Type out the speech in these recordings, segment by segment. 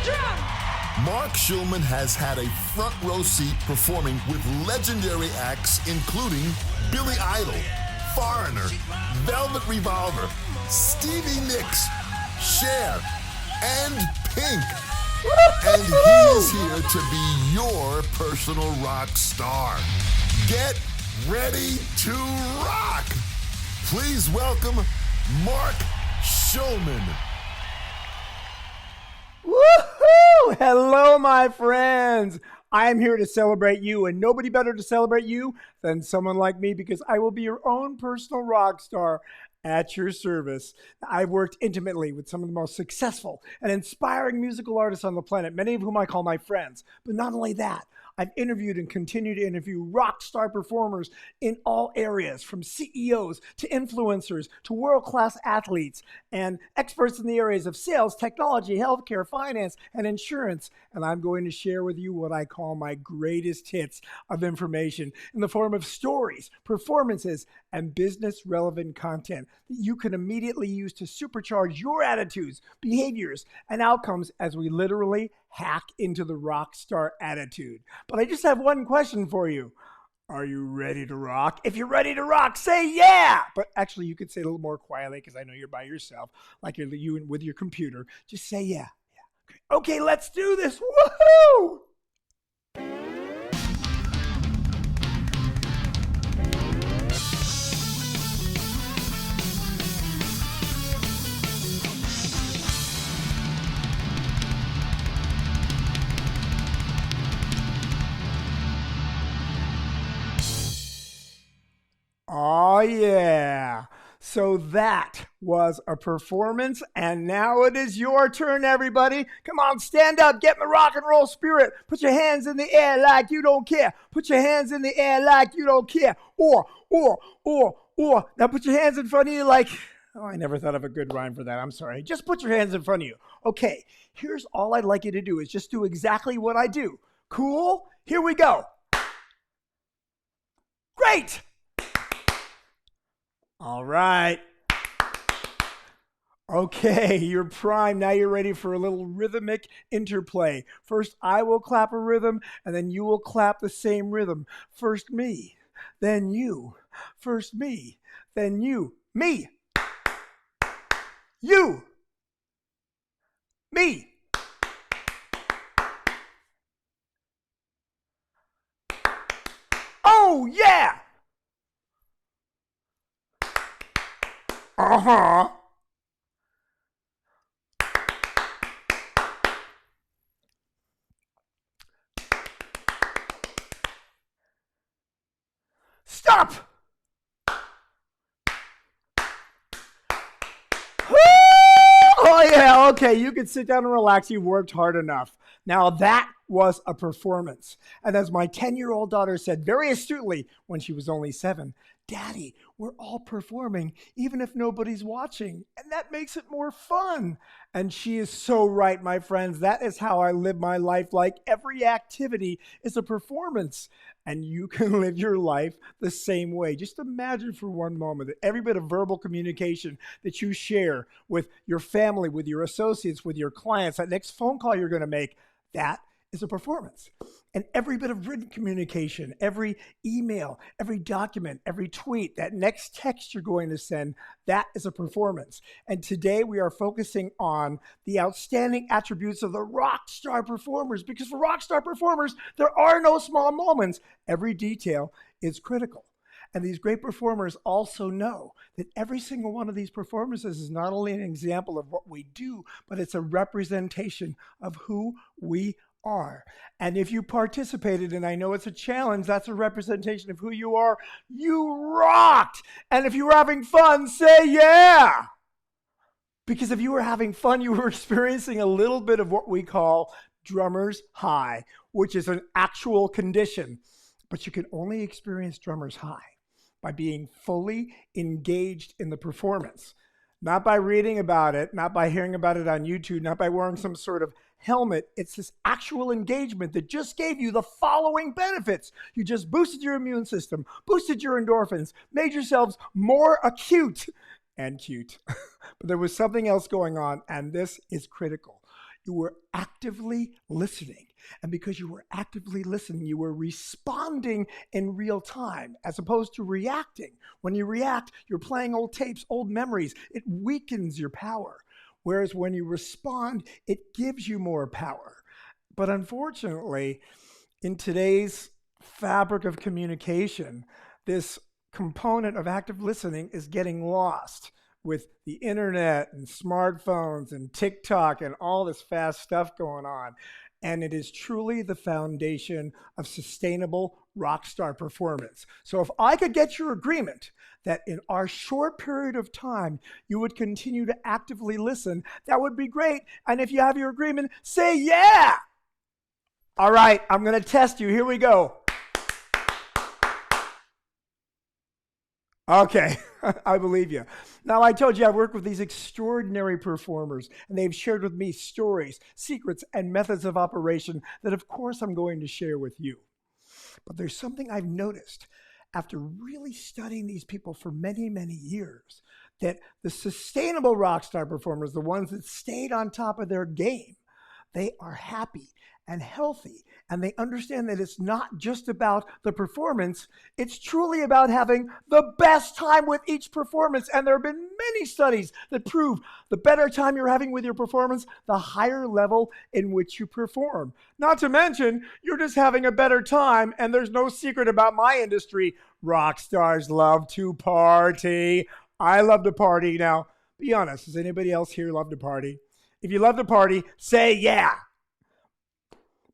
Mark Schulman has had a front row seat performing with legendary acts including Billy Idol, Foreigner, Velvet Revolver, Stevie Nicks, Cher, and Pink. And he is here to be your personal rock star. Get ready to rock. Please welcome Mark Schulman. Woohoo! Hello, my friends. I am here to celebrate you, and nobody better to celebrate you than someone like me, because I will be your own personal rock star at your service. I've worked intimately with some of the most successful and inspiring musical artists on the planet, many of whom I call my friends. But not only that, I've interviewed and continue to interview rock star performers in all areas, from CEOs to influencers to world-class athletes and experts in the areas of sales, technology, healthcare, finance, and insurance. And I'm going to share with you what I call my greatest hits of information in the form of stories, performances, and business-relevant content that you can immediately use to supercharge your attitudes, behaviors, and outcomes as we literally hack into the rock star attitude. But I just have one question for you. Are you ready to rock? If you're ready to rock, say yeah! But actually, you could say it a little more quietly, because I know you're by yourself, like you with your computer. Just say yeah. Okay, let's do this. Woohoo! Oh, yeah. So that was a performance, and now it is your turn, everybody. Come on, stand up, get in the rock and roll spirit. Put your hands in the air like you don't care. Put your hands in the air like you don't care. Or. Now put your hands in front of you like, oh, I never thought of a good rhyme for that. I'm sorry. Just put your hands in front of you. Okay, here's all I'd like you to do is just do exactly what I do. Cool? Here we go. Great! All right. Okay, you're primed. Now you're ready for a little rhythmic interplay. First, I will clap a rhythm, and then you will clap the same rhythm. First me, then you. First me, then you. Me. You. Me. Oh, yeah! Uh-huh. Stop! Oh, yeah, okay, you can sit down and relax. You worked hard enough. Now, that was a performance. And as my 10-year-old daughter said very astutely when she was only 7, Daddy, we're all performing, even if nobody's watching, and that makes it more fun. And she is so right, my friends. That is how I live my life. Like, every activity is a performance, and you can live your life the same way. Just imagine for one moment that every bit of verbal communication that you share with your family, with your associates, with your clients, that next phone call you're going to make, that is a performance. And every bit of written communication, every email, every document, every tweet, that next text you're going to send, that is a performance. And today we are focusing on the outstanding attributes of the rock star performers, because for rock star performers, there are no small moments. Every detail is critical. And these great performers also know that every single one of these performances is not only an example of what we do, but it's a representation of who we are. And if you participated, and I know it's a challenge, that's a representation of who you are. You rocked! And if you were having fun, say yeah! Because if you were having fun, you were experiencing a little bit of what we call drummer's high, which is an actual condition. But you can only experience drummer's high by being fully engaged in the performance. Not by reading about it, not by hearing about it on YouTube, not by wearing some sort of helmet. It's this actual engagement that just gave you the following benefits. You just boosted your immune system, boosted your endorphins, made yourselves more acute and cute. But there was something else going on, and this is critical. You were actively listening. And because you were actively listening, you were responding in real time as opposed to reacting. When you react, you're playing old tapes, old memories. It weakens your power. Whereas when you respond, it gives you more power. But unfortunately, in today's fabric of communication, this component of active listening is getting lost with the internet and smartphones and TikTok and all this fast stuff going on. And it is truly the foundation of sustainable rockstar performance. So if I could get your agreement that in our short period of time, you would continue to actively listen, that would be great. And if you have your agreement, say yeah. All right, I'm going to test you. Here we go. Okay, I believe you. Now, I told you I work with these extraordinary performers, and they've shared with me stories, secrets, and methods of operation that, of course, I'm going to share with you. But there's something I've noticed after really studying these people for many, many years, that the sustainable rockstar performers, the ones that stayed on top of their game, they are happy and healthy, and they understand that it's not just about the performance, it's truly about having the best time with each performance. And there have been many studies that prove the better time you're having with your performance, the higher level in which you perform. Not to mention, you're just having a better time, and there's no secret about my industry. Rock stars love to party. I love to party. Now, be honest, does anybody else here love to party? If you love to party, say yeah.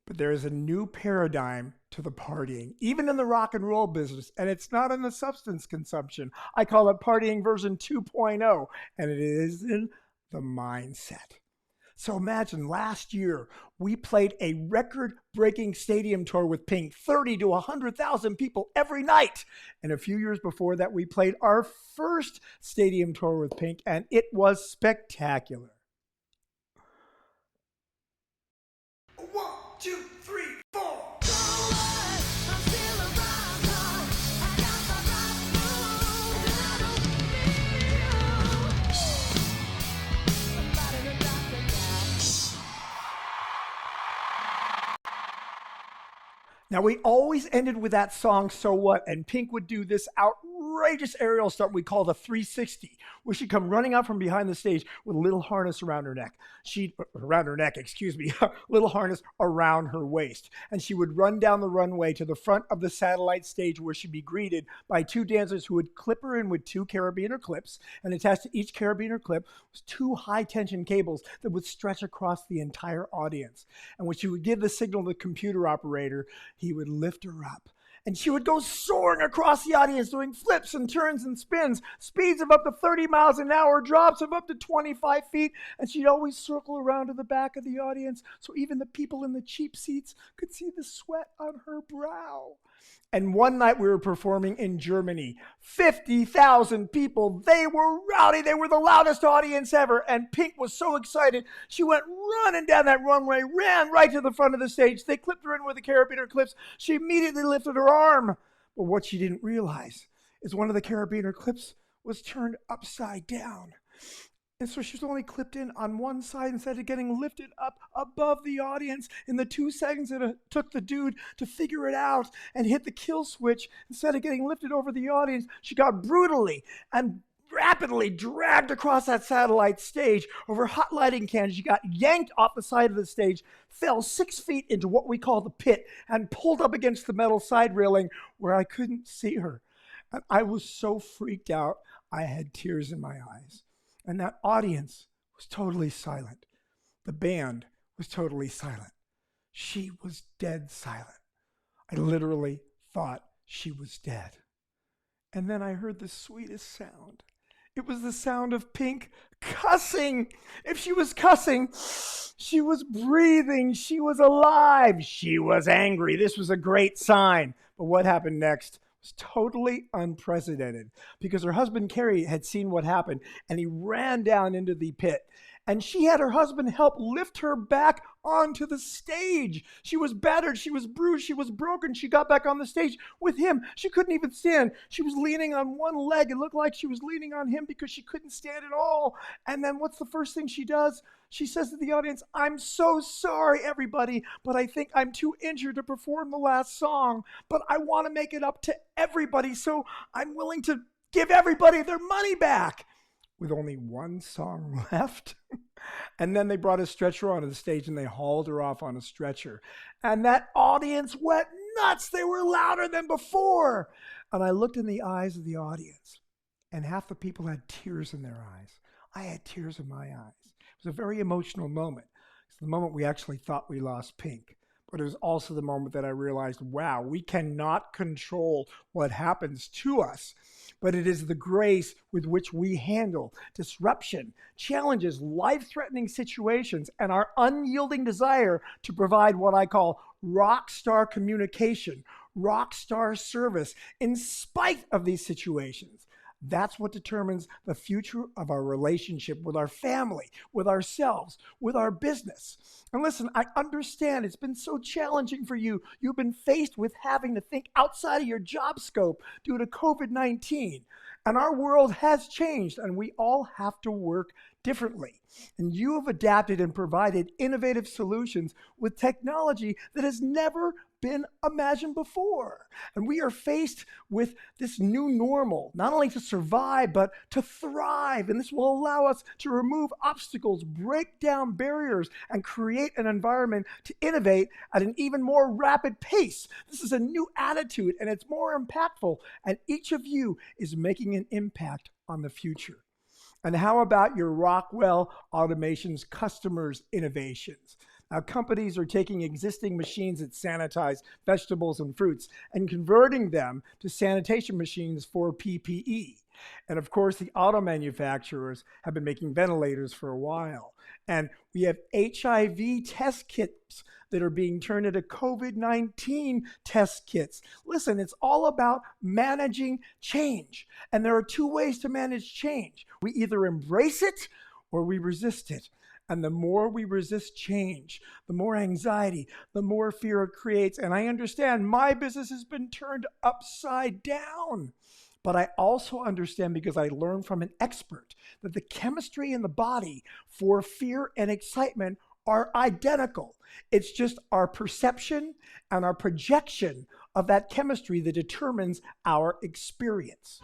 But there is a new paradigm to the partying, even in the rock and roll business, and it's not in the substance consumption. I call it partying version 2.0, and it is in the mindset. So imagine last year, we played a record-breaking stadium tour with Pink, 30 to 100,000 people every night. And a few years before that, we played our first stadium tour with Pink, and it was spectacular. 1, 2, 3, 4. Now, we always ended with that song, So What? And Pink would do this outrageous aerial stunt we call the 360, where she'd come running out from behind the stage with a little harness around her neck. Little harness around her waist. And she would run down the runway to the front of the satellite stage, where she'd be greeted by two dancers who would clip her in with 2 carabiner clips. And attached to each carabiner clip was 2 high-tension cables that would stretch across the entire audience. And when she would give the signal to the computer operator, he would lift her up, and she would go soaring across the audience, doing flips and turns and spins, speeds of up to 30 miles an hour, drops of up to 25 feet, and she'd always circle around to the back of the audience so even the people in the cheap seats could see the sweat on her brow. And one night we were performing in Germany. 50,000 people. They were rowdy. They were the loudest audience ever. And Pink was so excited, she went running down that runway, ran right to the front of the stage. They clipped her in with the carabiner clips. She immediately lifted her arm. But what she didn't realize is one of the carabiner clips was turned upside down. And so she was only clipped in on one side instead of getting lifted up above the audience. In the 2 seconds that it took the dude to figure it out and hit the kill switch, instead of getting lifted over the audience, she got brutally and rapidly dragged across that satellite stage over hot lighting cans. She got yanked off the side of the stage, fell 6 feet into what we call the pit, and pulled up against the metal side railing where I couldn't see her. And I was so freaked out, I had tears in my eyes. And that audience was totally silent. The band was totally silent. She was dead silent. I literally thought she was dead. And then I heard the sweetest sound. It was the sound of Pink cussing. If she was cussing, she was breathing. She was alive. She was angry. This was a great sign. But what happened next was totally unprecedented, because her husband, Kerry, had seen what happened, and he ran down into the pit. And she had her husband help lift her back onto the stage. She was battered, she was bruised, she was broken. She got back on the stage with him. She couldn't even stand. She was leaning on one leg. It looked like she was leaning on him because she couldn't stand at all. And then what's the first thing she does? She says to the audience, "I'm so sorry, everybody, but I think I'm too injured to perform the last song, but I want to make it up to everybody, so I'm willing to give everybody their money back." With only one song left. And then they brought a stretcher onto the stage and they hauled her off on a stretcher. And that audience went nuts. They were louder than before. And I looked in the eyes of the audience, and half the people had tears in their eyes. I had tears in my eyes. It was a very emotional moment. It's the moment we actually thought we lost Pink. But it was also the moment that I realized, wow, we cannot control what happens to us, but it is the grace with which we handle disruption, challenges, life-threatening situations, and our unyielding desire to provide what I call rockstar communication, rockstar service in spite of these situations. That's what determines the future of our relationship with our family, with ourselves, with our business. And listen, I understand it's been so challenging for you. You've been faced with having to think outside of your job scope due to COVID-19. And our world has changed, and we all have to work differently. And you have adapted and provided innovative solutions with technology that has never been imagined before. And we are faced with this new normal, not only to survive, but to thrive. And this will allow us to remove obstacles, break down barriers, and create an environment to innovate at an even more rapid pace. This is a new attitude, and it's more impactful. And each of you is making an impact on the future. And how about your Rockwell Automation's customers' innovations? Now, companies are taking existing machines that sanitize vegetables and fruits and converting them to sanitation machines for PPE. And of course, the auto manufacturers have been making ventilators for a while. And we have HIV test kits that are being turned into COVID-19 test kits. Listen, it's all about managing change. And there are two ways to manage change. We either embrace it or we resist it. And the more we resist change, the more anxiety, the more fear it creates. And I understand my business has been turned upside down. But I also understand, because I learned from an expert, that the chemistry in the body for fear and excitement are identical. It's just our perception and our projection of that chemistry that determines our experience.